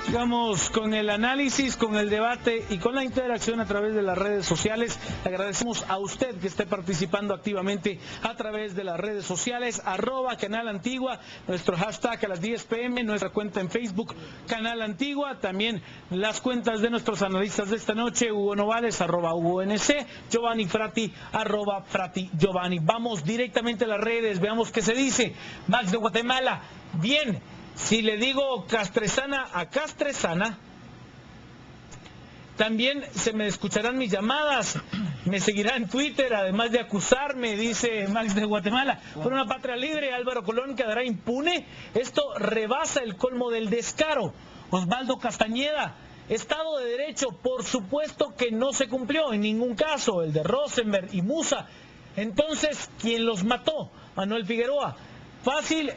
Sigamos con el análisis, con el debate y con la interacción a través de las redes sociales. Le agradecemos a usted que esté participando activamente a través de las redes sociales, @Canal Antigua, nuestro hashtag a las 10 p.m, nuestra cuenta en Facebook, Canal Antigua, también las cuentas de nuestros analistas de esta noche, Hugo Novales, @HugoNC, Giovanni Frati, @Frati Giovanni. Vamos directamente a las redes, veamos qué se dice. Max de Guatemala, bien. Si le digo Castresana a Castresana, también se me escucharán mis llamadas, me seguirá en Twitter, además de acusarme, dice Max de Guatemala. Por una patria libre, Álvaro Colón quedará impune. Esto rebasa el colmo del descaro. Osvaldo Castañeda, Estado de Derecho, por supuesto que no se cumplió en ningún caso, el de Rosenberg y Musa. Entonces, ¿quién los mató? Manuel Figueroa, fácil,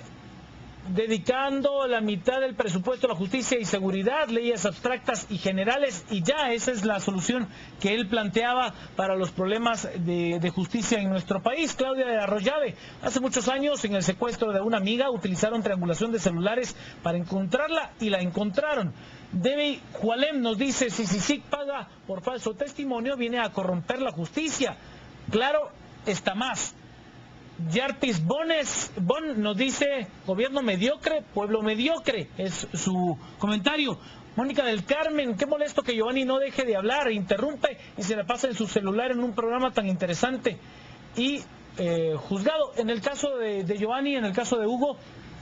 dedicando la mitad del presupuesto a la justicia y seguridad, leyes abstractas y generales, y ya esa es la solución que él planteaba para los problemas de justicia en nuestro país. Claudia de Arroyave, hace muchos años en el secuestro de una amiga utilizaron triangulación de celulares para encontrarla y la encontraron. Debbie Jualem nos dice, si CICIG paga por falso testimonio viene a corromper la justicia. Claro, está más. Yartis Bon nos dice, gobierno mediocre, pueblo mediocre, es su comentario. Mónica del Carmen, qué molesto que Giovanni no deje de hablar, interrumpe y se la pasa en su celular en un programa tan interesante y juzgado. En el caso de Giovanni, en el caso de Hugo,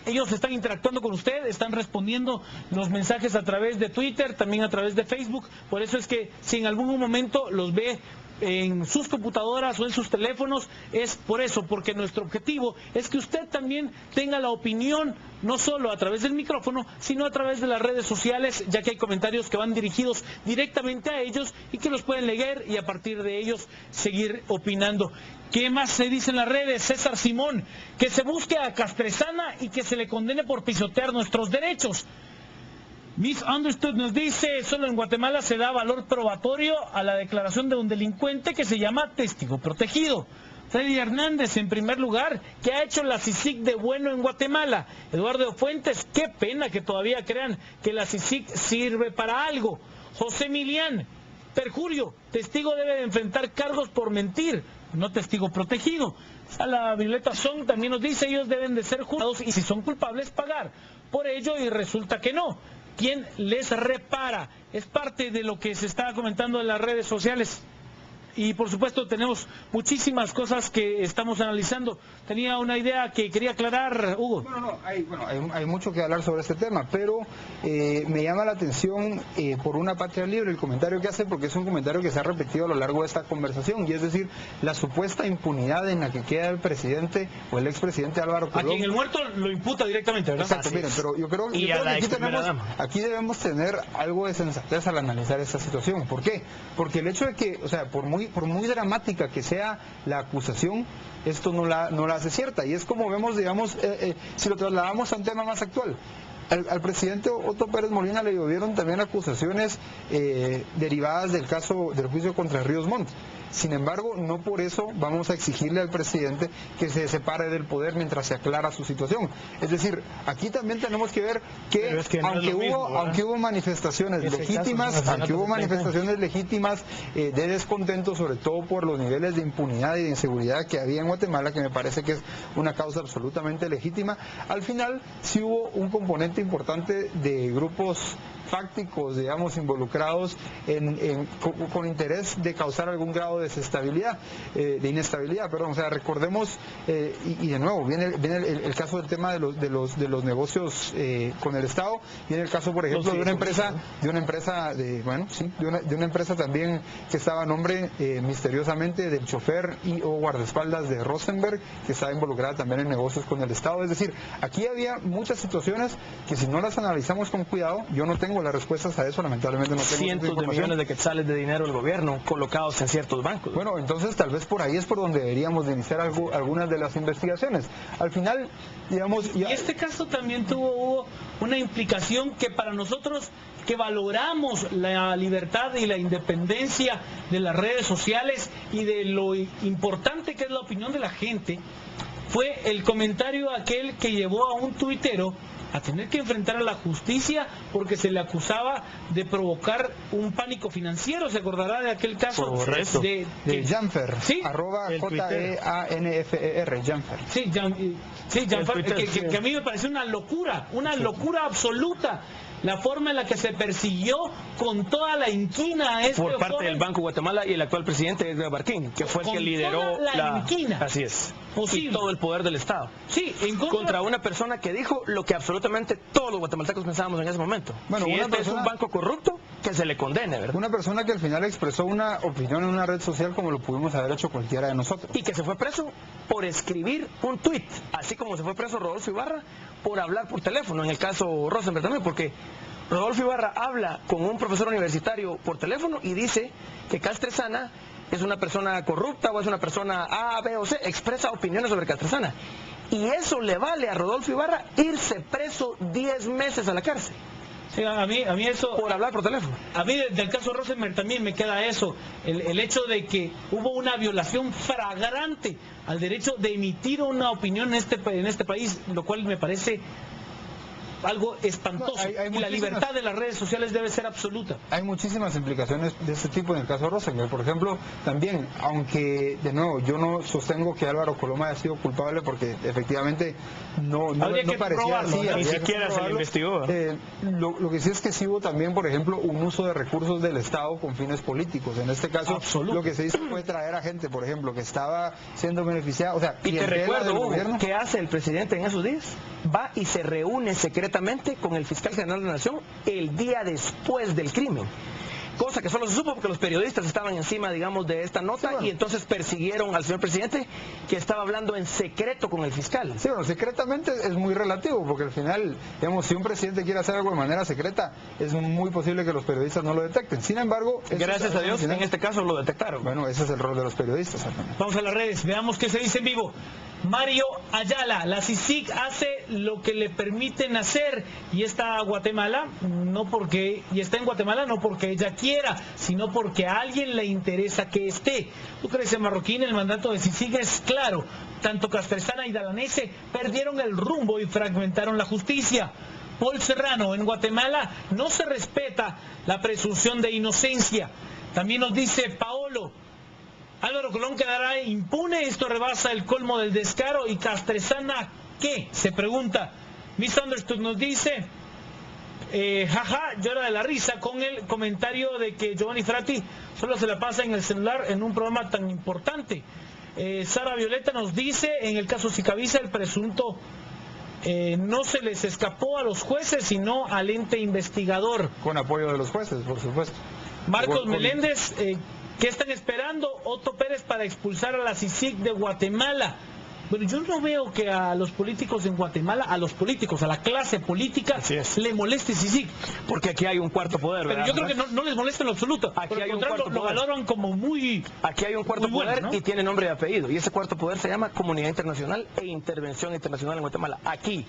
ellos están interactuando con usted, están respondiendo los mensajes a través de Twitter, también a través de Facebook. Por eso es que si en algún momento los ve en sus computadoras o en sus teléfonos, es por eso, porque nuestro objetivo es que usted también tenga la opinión, no solo a través del micrófono, sino a través de las redes sociales, ya que hay comentarios que van dirigidos directamente a ellos y que los pueden leer y a partir de ellos seguir opinando. ¿Qué más se dice en las redes? César Simón, que se busque a Castresana y que se le condene por pisotear nuestros derechos. Miss Understood nos dice, solo en Guatemala se da valor probatorio a la declaración de un delincuente que se llama testigo protegido. Freddy Hernández, en primer lugar, ¿qué ha hecho la CICIG de bueno en Guatemala? Eduardo Fuentes, qué pena que todavía crean que la CICIG sirve para algo. José Milián, perjurio, testigo debe de enfrentar cargos por mentir, no testigo protegido. A la Violeta Song también nos dice, ellos deben de ser juzgados y si son culpables pagar por ello y resulta que no. ¿Quién les repara? Es parte de lo que se está comentando en las redes sociales. Y por supuesto tenemos muchísimas cosas que estamos analizando. Tenía una idea que quería aclarar, Hugo. Hay mucho que hablar sobre este tema, pero me llama la atención por una patria libre el comentario que hace, porque es un comentario que se ha repetido a lo largo de esta conversación, y es decir, la supuesta impunidad en la que queda el presidente o el expresidente Álvaro Colón. A quien el muerto lo imputa directamente, ¿verdad? Exacto, miren, pero yo creo que aquí debemos tener algo de sensatez al analizar esta situación. ¿Por qué? Porque el hecho de que, o sea, por muy dramática que sea la acusación, esto no la hace cierta. Y es como vemos, digamos, si lo trasladamos a un tema más actual. Al presidente Otto Pérez Molina le llovieron también acusaciones derivadas del caso del juicio contra Ríos Montt. Sin embargo, no por eso vamos a exigirle al presidente que se separe del poder mientras se aclara su situación. Es decir, aquí también tenemos que ver que, aunque hubo manifestaciones legítimas, de descontento, sobre todo por los niveles de impunidad y de inseguridad que había en Guatemala, que me parece que es una causa absolutamente legítima, al final sí hubo un componente importante de grupos fácticos, digamos, involucrados con interés de causar algún grado de desestabilidad, de inestabilidad, perdón. O sea, recordemos, y de nuevo, viene el caso del tema de los negocios con el Estado, viene el caso, por ejemplo, de una empresa también que estaba a nombre misteriosamente del chofer o guardaespaldas de Rosenberg, que estaba involucrada también en negocios con el Estado. Es decir, aquí había muchas situaciones que si no las analizamos con cuidado, yo no tengo las respuestas a eso, lamentablemente no tengo cientos de millones de quetzales de dinero del gobierno colocados en ciertos bancos. Bueno, entonces tal vez por ahí es por donde deberíamos de iniciar algunas de las investigaciones. Al final, digamos... Y este caso también tuvo una implicación que para nosotros, que valoramos la libertad y la independencia de las redes sociales y de lo importante que es la opinión de la gente, fue el comentario aquel que llevó a un tuitero a tener que enfrentar a la justicia porque se le acusaba de provocar un pánico financiero. ¿Se acordará de aquel caso de Janfer? ¿Sí? Arroba Janfer. Janfer. Sí, Janfer, que a mí me parece una locura absoluta. La forma en la que se persiguió con toda la inquina a por parte del Banco Guatemala y el actual presidente Edgar Barquín, que fue el que lideró la inquina. Así es. Posible. Y todo el poder del Estado. Sí, contra una persona que dijo lo que absolutamente todos los guatemaltecos pensábamos en ese momento. Bueno, si es un banco corrupto, que se le condene, ¿verdad? Una persona que al final expresó una opinión en una red social como lo pudimos haber hecho cualquiera de nosotros. Y que se fue preso por escribir un tuit, así como se fue preso Rodolfo Ibarra por hablar por teléfono, en el caso Rosenberg también, porque Rodolfo Ibarra habla con un profesor universitario por teléfono y dice que Castresana es una persona corrupta o es una persona A, B o C, expresa opiniones sobre Castresana. Y eso le vale a Rodolfo Ibarra irse preso 10 meses a la cárcel. Sí, a mí eso... Por hablar por teléfono. A mí del caso Rosenberg también me queda eso, el hecho de que hubo una violación flagrante al derecho de emitir una opinión en este país, lo cual me parece algo espantoso. Y la libertad de las redes sociales debe ser absoluta. Hay muchísimas implicaciones de este tipo en el caso Rosenberg. Por ejemplo, también, aunque de nuevo yo no sostengo que Álvaro Coloma haya sido culpable porque efectivamente no parecía así. Ni siquiera se le investigó. Lo que sí es que sí hubo también, por ejemplo, un uso de recursos del Estado con fines políticos. En este caso, lo que se hizo fue traer a gente, por ejemplo, que estaba siendo beneficiada. O sea, y te recuerdo, Hugo, ¿qué hace el presidente en esos días? Va y se reúne secretamente con el fiscal general de la Nación el día después del crimen. Cosa que solo se supo porque los periodistas estaban encima, digamos, de esta nota, sí, bueno, y entonces persiguieron al señor presidente que estaba hablando en secreto con el fiscal. Sí, bueno, secretamente es muy relativo porque al final, digamos, si un presidente quiere hacer algo de manera secreta, es muy posible que los periodistas no lo detecten. Sin embargo... Gracias a Dios, en este caso lo detectaron. Bueno, ese es el rol de los periodistas. Vamos a las redes, veamos qué se dice en vivo. Mario Ayala, la CICIG hace lo que le permiten hacer y está en Guatemala no porque ella quiera, sino porque a alguien le interesa que esté. Lucrecia Marroquín, el mandato de CICIG es claro. Tanto Castresana y Dalanese perdieron el rumbo y fragmentaron la justicia. Paul Serrano, en Guatemala no se respeta la presunción de inocencia. También nos dice Paolo, Álvaro Colón quedará impune, esto rebasa el colmo del descaro. Y Castresana, ¿qué? Se pregunta. Misunderstood nos dice, jaja, llora de la risa con el comentario de que Giovanni Frati solo se la pasa en el celular en un programa tan importante. Sara Violeta nos dice, en el caso Sicavisa, el presunto no se les escapó a los jueces, sino al ente investigador. Con apoyo de los jueces, por supuesto. Marcos Meléndez, ¿qué están esperando? Otto Pérez para expulsar a la CICIG de Guatemala. Bueno, yo no veo que a los políticos en Guatemala, a la clase política, le moleste CICIG. Porque aquí hay un cuarto poder, ¿verdad? Pero yo creo que no les molesta en lo absoluto. Aquí hay un cuarto lo valoran como muy... Aquí hay un cuarto poder, bueno, ¿no? Y tiene nombre y apellido. Y ese cuarto poder se llama Comunidad Internacional e Intervención Internacional en Guatemala. Aquí,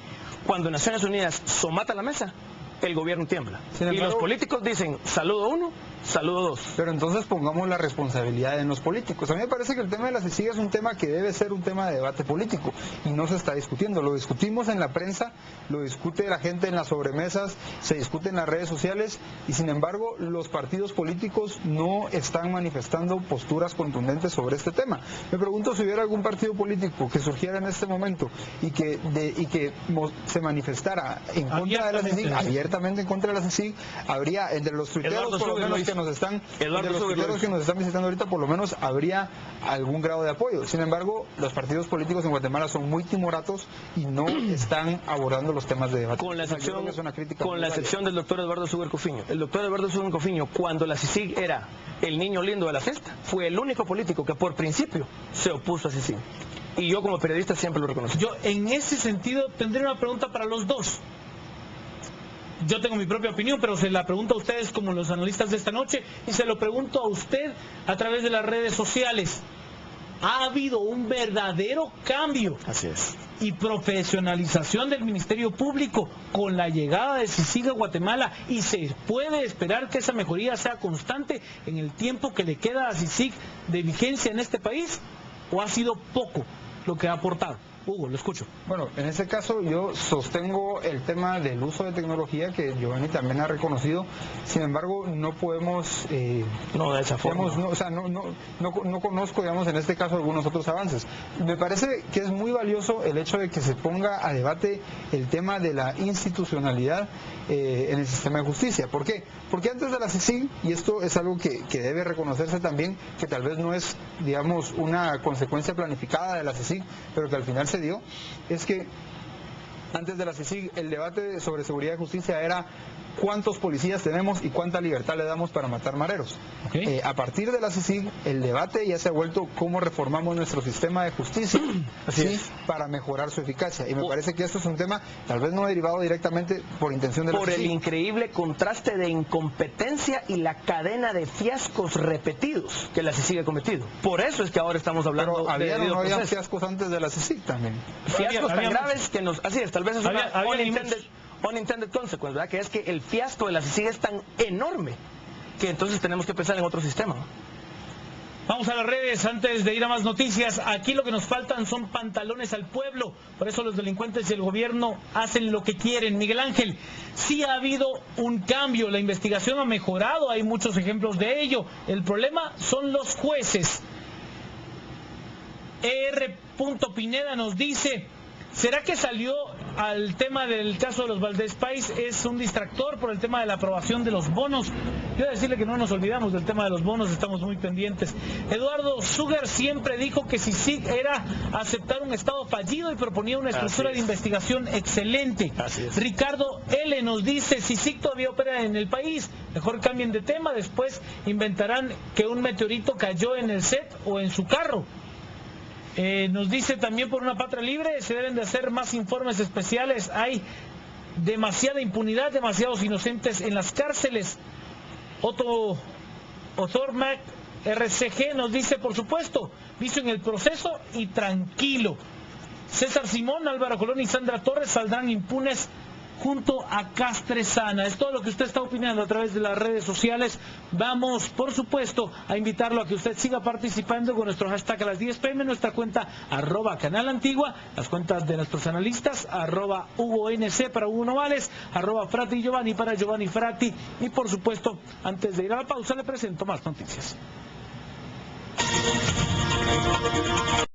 cuando Naciones Unidas somata la mesa, el gobierno tiembla. Sin embargo, y los políticos dicen, saludo uno, saludo dos. Pero entonces pongamos la responsabilidad en los políticos. A mí me parece que el tema de la CICIG es un tema que debe ser un tema de debate político y no se está discutiendo. Lo discutimos en la prensa, lo discute la gente en las sobremesas, se discute en las redes sociales y sin embargo los partidos políticos no están manifestando posturas contundentes sobre este tema. Me pregunto si hubiera algún partido político que surgiera en este momento y que se manifestara en contra de la CICIG, abiertamente en contra de la CICIG, habría entre los tuiteros por lo menos que nos están visitando ahorita, por lo menos habría algún grado de apoyo. Sin embargo, los partidos políticos en Guatemala son muy timoratos y no están abordando los temas de debate. Con la excepción del doctor Eduardo Sugar Cofiño. El doctor Eduardo Sugar Cofiño, cuando la CICIG era el niño lindo de la fiesta, fue el único político que por principio se opuso a CICIG. Y yo como periodista siempre lo reconozco. Yo en ese sentido tendría una pregunta para los dos. Yo tengo mi propia opinión, pero se la pregunto a ustedes como los analistas de esta noche y se lo pregunto a usted a través de las redes sociales. Ha habido un verdadero cambio y profesionalización del Ministerio Público con la llegada de CICIG a Guatemala y se puede esperar que esa mejoría sea constante en el tiempo que le queda a CICIG de vigencia en este país, o ha sido poco lo que ha aportado. Hugo, lo escucho. Bueno, en ese caso yo sostengo el tema del uso de tecnología que Giovanni también ha reconocido. Sin embargo, no podemos... no de esa forma. Digamos, no conozco, digamos, en este caso algunos otros avances. Me parece que es muy valioso el hecho de que se ponga a debate el tema de la institucionalidad en el sistema de justicia. ¿Por qué? Porque antes de la CICIG, y esto es algo que debe reconocerse también, que tal vez no es, digamos, una consecuencia planificada de la CICIG, pero que al final se dio, es que antes de la CICIG el debate sobre seguridad y justicia era cuántos policías tenemos y cuánta libertad le damos para matar mareros. Okay. A partir de la CICIG el debate ya se ha vuelto cómo reformamos nuestro sistema de justicia para mejorar su eficacia, y me parece que esto es un tema tal vez no derivado directamente por intención de la CICIG. Por el increíble contraste de incompetencia y la cadena de fiascos repetidos que la CICIG ha cometido. Por eso es que ahora estamos hablando pero había, de no había fiascos antes de la CICIG también. Fiascos tan graves mucho. que nos... Así es, tal vez es una unintended consequence, ¿verdad? Que es que el fiasco de la CICIG es tan enorme que entonces tenemos que pensar en otro sistema. Vamos a las redes antes de ir a más noticias. Aquí lo que nos faltan son pantalones al pueblo. Por eso los delincuentes y el gobierno hacen lo que quieren. Miguel Ángel, sí ha habido un cambio. La investigación ha mejorado. Hay muchos ejemplos de ello. El problema son los jueces. R. Pineda nos dice... ¿Será que salió al tema del caso de los Valdés Pais? ¿Es un distractor por el tema de la aprobación de los bonos? Yo voy a decirle que no nos olvidamos del tema de los bonos, estamos muy pendientes. Eduardo Sugar siempre dijo que CICIG era aceptar un Estado fallido y proponía una estructura de investigación excelente. Ricardo L. nos dice, CICIG todavía opera en el país, mejor cambien de tema, después inventarán que un meteorito cayó en el set o en su carro. Nos dice también por Una Patria Libre, se deben de hacer más informes especiales, hay demasiada impunidad, demasiados inocentes en las cárceles. Otto Othormac RCG nos dice, por supuesto, vicio en el proceso y tranquilo. César Simón, Álvaro Colón y Sandra Torres saldrán impunes junto a Castresana. Es todo lo que usted está opinando a través de las redes sociales. Vamos, por supuesto, a invitarlo a que usted siga participando con nuestro hashtag a las 10 p.m, nuestra cuenta @Canal Antigua, las cuentas de nuestros analistas, @HugoNC para Hugo Novales, @Frati Giovanni para Giovanni Frati, y por supuesto, antes de ir a la pausa, le presento más noticias.